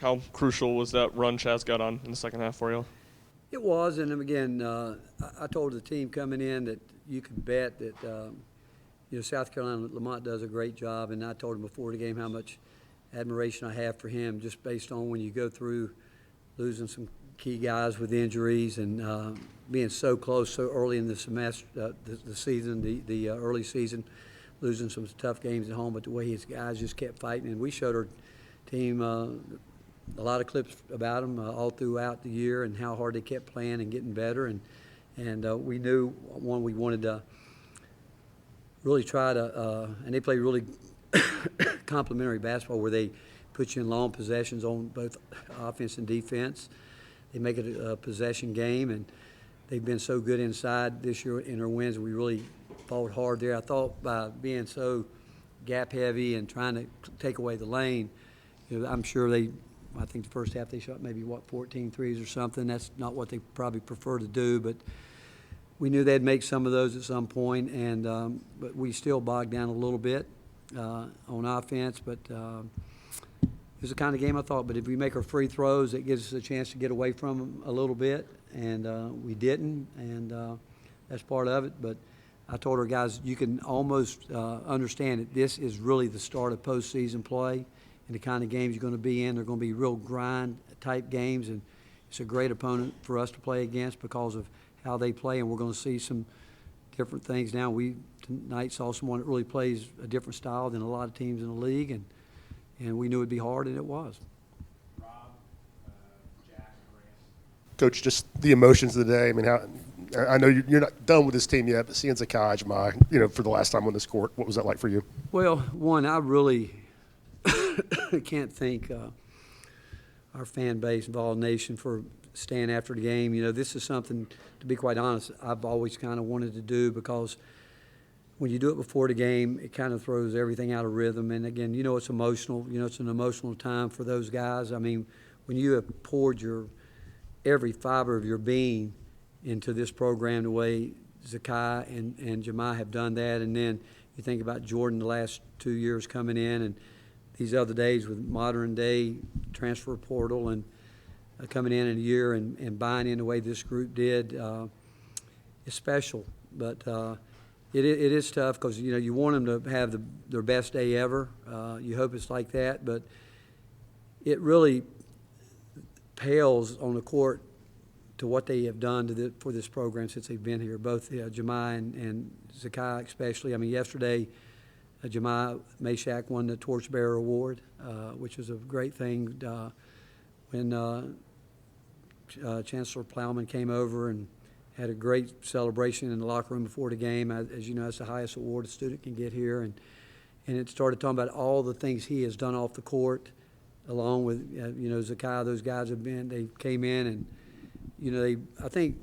How crucial was that run Chaz got on in the second half for you? It was, and again, I told the team coming in that you could bet that South Carolina Lamont does a great job, and I told him before the game how much admiration I have for him, just based on when you go through losing some key guys with injuries and being so close so early in the semester, the season, the early season, losing some tough games at home, but the way his guys just kept fighting, and we showed our team a lot of clips about them all throughout the year and how hard they kept playing and getting better. And we knew, we wanted to really try to and they play really complimentary basketball where they put you in long possessions on both offense and defense. They make it a possession game, and they've been so good inside this year in their wins. We really fought hard there. I thought by being so gap heavy and trying to take away the lane, I'm sure I think the first half they shot maybe, 14 threes or something. That's not what they probably prefer to do, but we knew they'd make some of those at some point, and but we still bogged down a little bit on offense. But it was the kind of game I thought. But if we make our free throws, it gives us a chance to get away from them a little bit, and we didn't, and that's part of it. But I told our guys, you can almost understand that this is really the start of postseason play. And the kind of games you're going to be in, they're going to be real grind-type games, and it's a great opponent for us to play against because of how they play, and we're going to see some different things now. We tonight saw someone that really plays a different style than a lot of teams in the league, and we knew it'd be hard, and it was. Rob, Jack, Coach, just the emotions of the day. I mean, I know you're not done with this team yet, but seeing Zakai Jemai, for the last time on this court, what was that like for you? Well, one, I really can't thank our fan base, Vol Nation, for staying after the game. This is something, to be quite honest, I've always kind of wanted to do, because when you do it before the game, it kind of throws everything out of rhythm. And again, it's emotional. It's an emotional time for those guys. I mean, when you have poured every fiber of your being into this program the way Zakai and Jemai have done that, and then you think about Jordan the last 2 years coming in, and these other days with modern day transfer portal and coming in a year and buying in the way this group did is special. But it is tough because, you want them to have their best day ever. You hope it's like that, but it really pales on the court to what they have done for this program since they've been here, both Jemai and Zakai especially. I mean, yesterday, Jemai Meshack won the Torchbearer Award, which was a great thing when Chancellor Plowman came over and had a great celebration in the locker room before the game. As you know, it's the highest award a student can get here. And it started talking about all the things he has done off the court, along with, Zakai. Those guys they came in and, I think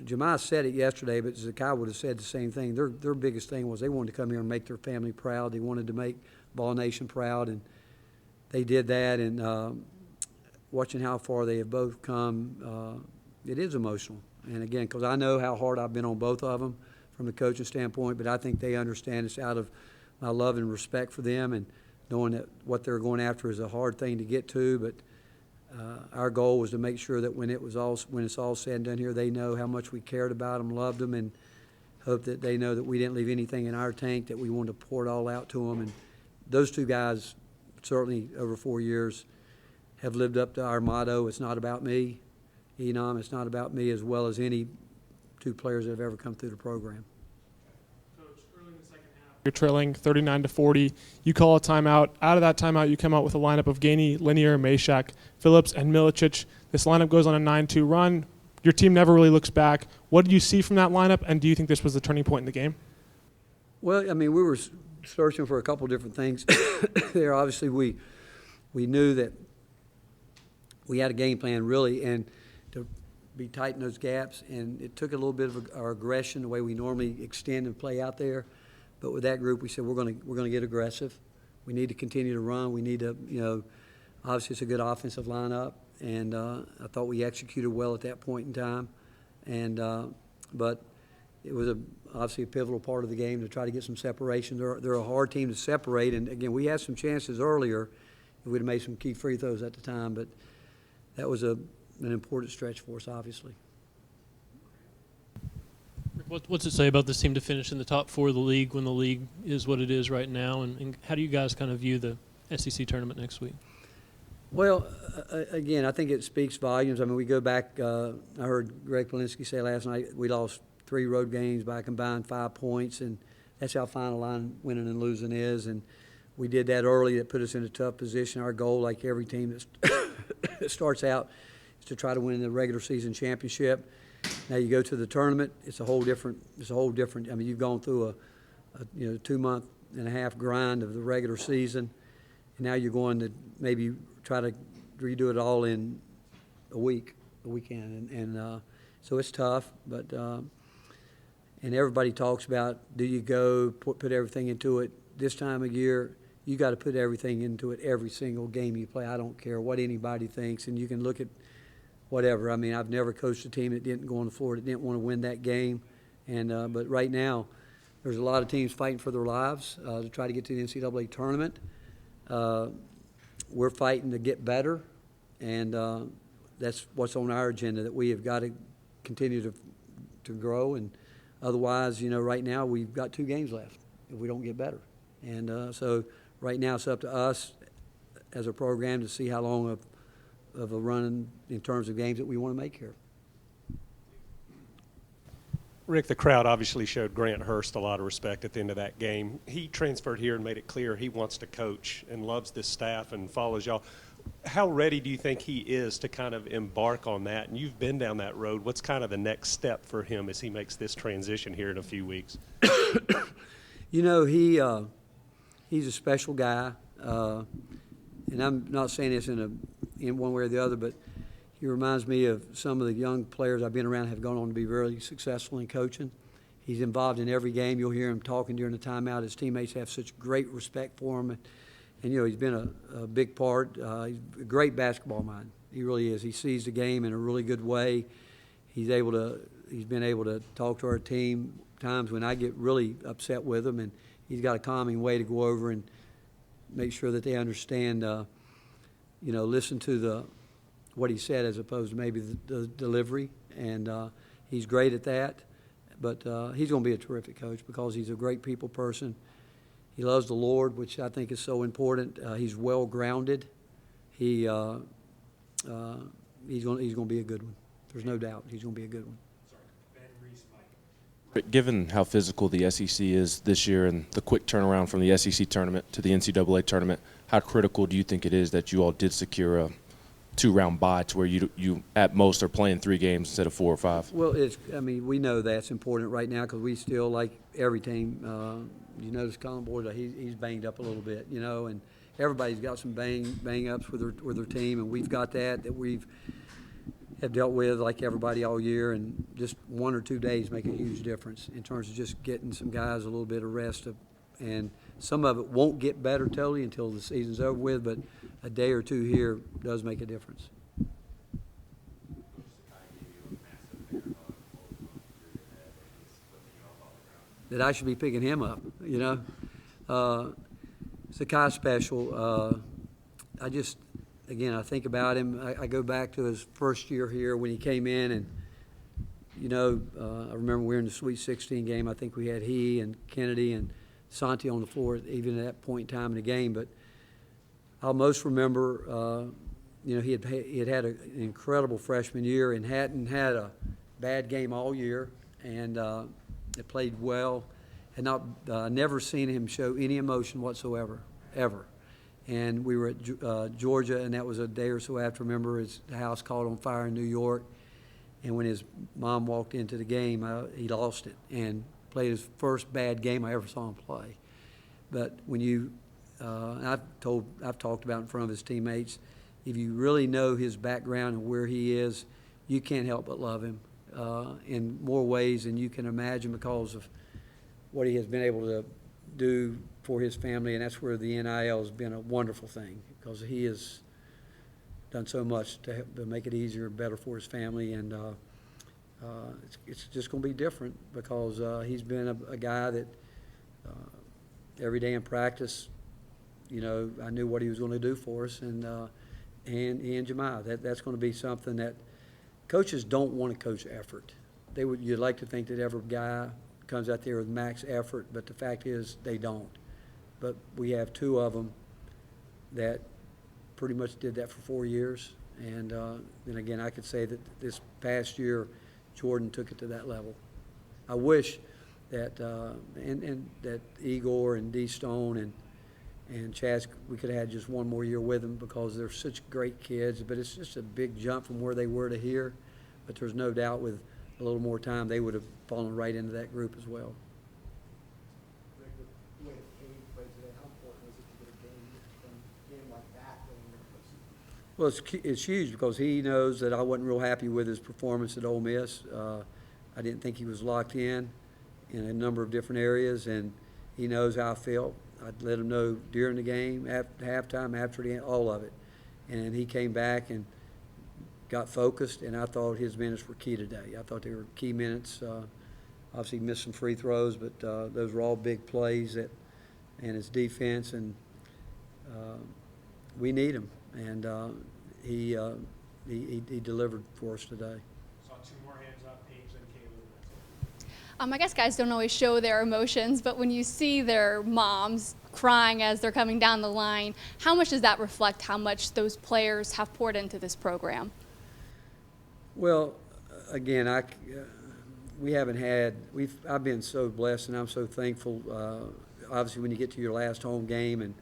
Jemai said it yesterday, but Zakai would have said the same thing. Their biggest thing was they wanted to come here and make their family proud. They wanted to make Ball Nation proud, and they did that. And watching how far they have both come, it is emotional. And again, because I know how hard I've been on both of them from a coaching standpoint, but I think they understand it's out of my love and respect for them, and knowing that what they're going after is a hard thing to get to. But our goal was to make sure that when it's all said and done here, they know how much we cared about them, loved them, and hope that they know that we didn't leave anything in our tank, that we wanted to pour it all out to them. And those two guys, certainly over 4 years, have lived up to our motto, it's not about me. Enom, it's not about me, as well as any two players that have ever come through the program. You're trailing 39-40. You call a timeout. Out of that timeout, you come out with a lineup of Gainey, Linear, Meshack, Phillips, and Milicic. This lineup goes on a 9-2 run. Your team never really looks back. What do you see from that lineup, and do you think this was the turning point in the game? Well, I mean, we were searching for a couple different things there. Obviously, we knew that we had a game plan, really, and to be tight in those gaps. And it took a little bit of our aggression, the way we normally extend and play out there. But with that group, we said we're going to get aggressive. We need to continue to run. We need to, obviously it's a good offensive lineup, and I thought we executed well at that point in time. And but it was obviously a pivotal part of the game to try to get some separation. They're a hard team to separate, and again, we had some chances earlier we'd have made some key free throws at the time, but that was an important stretch for us, obviously. What's it say about this team to finish in the top 4 of the league when the league is what it is right now? And how do you guys kind of view the SEC tournament next week? Well, again, I think it speaks volumes. I mean, we go back, I heard Greg Polinsky say last night we lost 3 road games by a combined 5 points, and that's how final line winning and losing is. And we did that early. That put us in a tough position. Our goal, like every team that starts out, is to try to win the regular season championship. Now you go to the tournament, it's a whole different. I mean, you've gone through a 2.5-month grind of the regular season, and now you're going to maybe try to redo it all in a weekend, and so it's tough. But and everybody talks about, do you go put everything into it this time of year? You got to put everything into it every single game you play. I don't care what anybody thinks, and you can look at whatever. I mean, I've never coached a team that didn't go on the floor, that didn't want to win that game. And but right now, there's a lot of teams fighting for their lives to try to get to the NCAA tournament. We're fighting to get better, and that's what's on our agenda, that we have got to continue to grow. And otherwise, right now we've got 2 games left if we don't get better. And so right now it's up to us as a program to see how long of a run in terms of games that we want to make here. Rick, the crowd obviously showed Grant Hurst a lot of respect at the end of that game. He transferred here and made it clear he wants to coach and loves this staff and follows y'all. How ready do you think he is to kind of embark on that? And you've been down that road. What's kind of the next step for him as he makes this transition here in a few weeks? He's a special guy, and I'm not saying this in one way or the other, but he reminds me of some of the young players I've been around have gone on to be very successful in coaching. He's involved in every game. You'll hear him talking during the timeout. His teammates have such great respect for him. And he's been a big part. He's a great basketball mind. He really is. He sees the game in a really good way. He's been able to talk to our team times when I get really upset with him, and he's got a calming way to go over and make sure that they understand, listen to what he said as opposed to maybe the delivery. And he's great at that. But he's going to be a terrific coach because he's a great people person. He loves the Lord, which I think is so important. He's well-grounded. He's going to be a good one. There's no doubt he's going to be a good one. But given how physical the SEC is this year and the quick turnaround from the SEC tournament to the NCAA tournament, how critical do you think it is that you all did secure a 2-round bye to where you at most are playing 3 games instead of 4 or 5? Well, we know that's important right now because we still, like every team, you notice Colin Boyd, he's banged up a little bit, and everybody's got some bang-ups with their team, and we've got that we've have dealt with like everybody all year, and just 1 or 2 days make a huge difference in terms of just getting some guys a little bit of rest. And some of it won't get better totally until the season's over with, but a day or 2 here does make a difference. That I should be picking him up, Sakai special. I think about him. I go back to his first year here when he came in, and I remember we were in the Sweet 16 game. I think we had he and Kennedy and Santi on the floor even at that point in time in the game. But I'll most remember, he had had an incredible freshman year and hadn't had a bad game all year, and it played well. Had not never seen him show any emotion whatsoever, ever. And we were at Georgia, and that was a day or so after. Remember, his house caught on fire in New York, and when his mom walked into the game, he lost it and played his first bad game I ever saw him play. But when I've talked about in front of his teammates, if you really know his background and where he is, you can't help but love him in more ways than you can imagine because of what he has been able to do for his family, and that's where the NIL has been a wonderful thing because he has done so much to make it easier and better for his family, and it's just going to be different because he's been a guy that every day in practice you know, I knew what he was going to do for us, and Jemiah. That's going to be something that coaches don't want to coach effort. You'd like to think that every guy comes out there with max effort, but the fact is they don't. But we have two of them that pretty much did that for 4 years. And then again, I could say that this past year, Jordan took it to that level. I wish that and that Igor and D. Stone and Chaz, we could have had just one more year with them because they're such great kids. But it's just a big jump from where they were to here. But there's no doubt with a little more time, they would have fallen right into that group as well. Well, it's huge because he knows that I wasn't real happy with his performance at Ole Miss. I didn't think he was locked in a number of different areas, and he knows how I felt. I'd let him know during the game, at halftime, after the game, all of it. And he came back and got focused, and I thought his minutes were key today. I thought they were key minutes. Obviously, he missed some free throws, but those were all big plays and his defense, and we need him. And he delivered for us today. Saw two more hands up, Paige and Caleb. I guess guys don't always show their emotions, but when you see their moms crying as they're coming down the line, how much does that reflect how much those players have poured into this program? Well, again, I've been so blessed, and I'm so thankful. Obviously, when you get to your last home game, and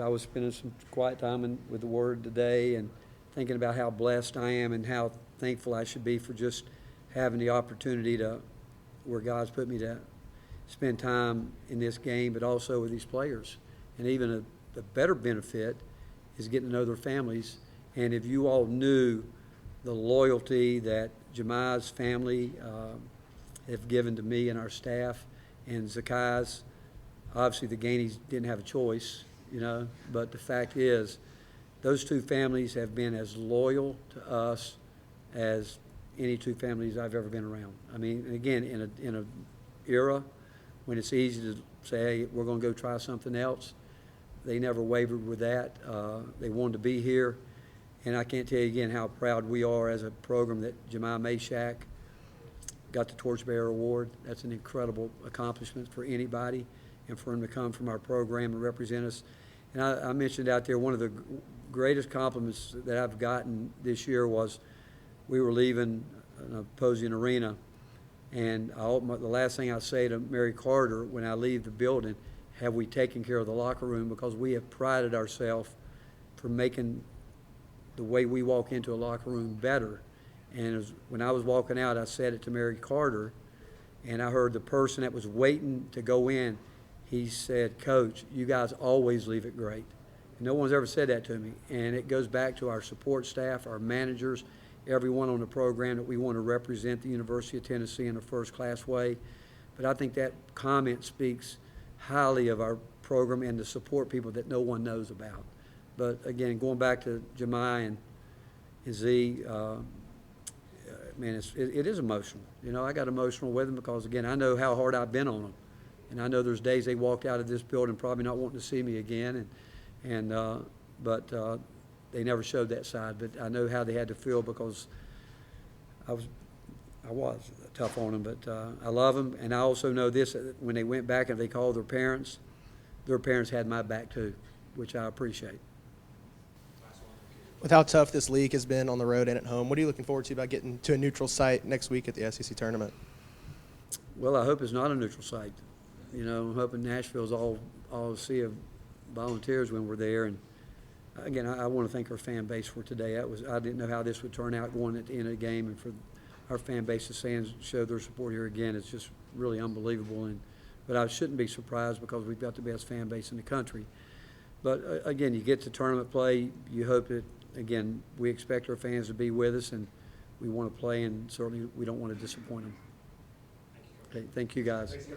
I was spending some quiet time with the Word today and thinking about how blessed I am and how thankful I should be for just having the opportunity where God's put me to spend time in this game, but also with these players. And even a better benefit is getting to know their families. And if you all knew the loyalty that Jemiah's family have given to me and our staff, and Zakai's, obviously the Gainies didn't have a choice, you know, but the fact is those two families have been as loyal to us as any two families I've ever been around. I mean, again, in a era when it's easy to say, hey, we're going to go try something else, they never wavered with that. They wanted to be here. And I can't tell you again how proud we are as a program that Jemiah Meshack got the Torchbearer Award. That's an incredible accomplishment for anybody, and for him to come from our program and represent us. And I mentioned out there one of the greatest compliments that I've gotten this year was we were leaving an Postseason arena, and the last thing I say to Mary Carter when I leave the building, have we taken care of the locker room, because we have prided ourselves for making the way we walk into a locker room better. And when I was walking out, I said it to Mary Carter, and I heard the person that was waiting to go in, he said, Coach, you guys always leave it great. And no one's ever said that to me. And it goes back to our support staff, our managers, everyone on the program, that we want to represent the University of Tennessee in a first-class way. But I think that comment speaks highly of our program and the support people that no one knows about. But again, going back to Jemiah and Z, man, it is emotional. You know, I got emotional with them because, again, I know how hard I've been on them. And I know there's days they walked out of this building probably not wanting to see me again. But they never showed that side. But I know how they had to feel because I was tough on them. But I love them. And I also know this, when they went back and they called their parents had my back too, which I appreciate. With how tough this league has been on the road and at home, what are you looking forward to about getting to a neutral site next week at the SEC tournament? Well, I hope it's not a neutral site. You know, I'm hoping Nashville's all sea of volunteers when we're there. And again, I want to thank our fan base for today. I didn't know how this would turn out going at the end of the game, and for our fan base to show their support here again, it's just really unbelievable. But I shouldn't be surprised because we've got the best fan base in the country. But again, you get to tournament play, you hope that, again, we expect our fans to be with us, and we want to play, and certainly we don't want to disappoint them. Okay, thank you guys.